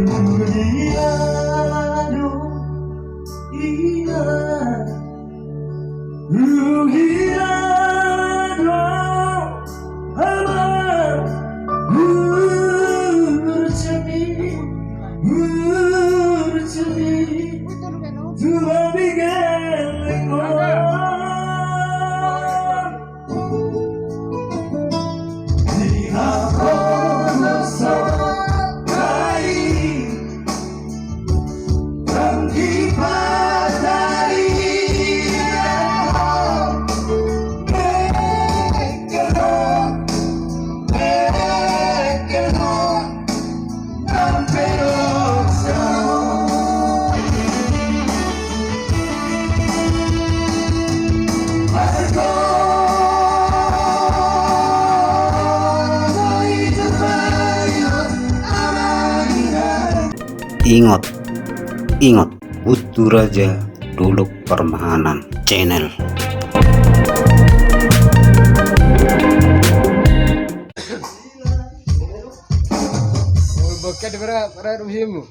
Rugiado, ingat Rugiado, amat bercermin Tuhan bikin Di aku mesokai Terkipas dari Ingat, Putu Raja Duluk Permahanan Channel. Bakit para rumsimu?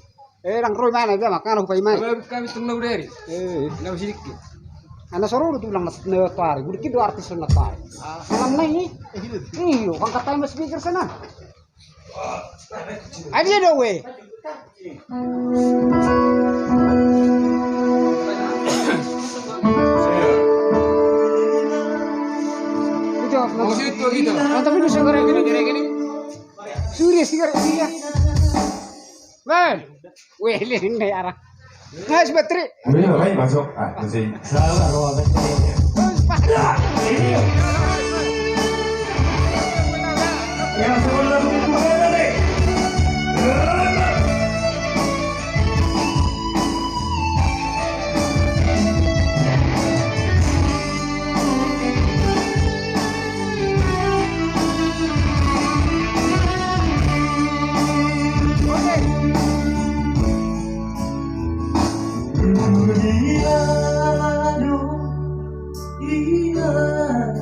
Nang roy mana dia makan aku payman. Kami tunggu dari. Nama sedikit. Ana soro tu lang na pare. Budi do artis na pare. Alam na ni. Iyo, kan katay mas speaker sana. Adia do we. Itu apa? Itu gitu. Tapi lu segera gini. Suri segera dia. Man. Weh, ini arah. Nggak sebateri. Ayo masuk. Salah ruangan ini. Ya sebelum dimulai nih. Rugiado, ingat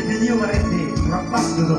video mereka kurang pas dulu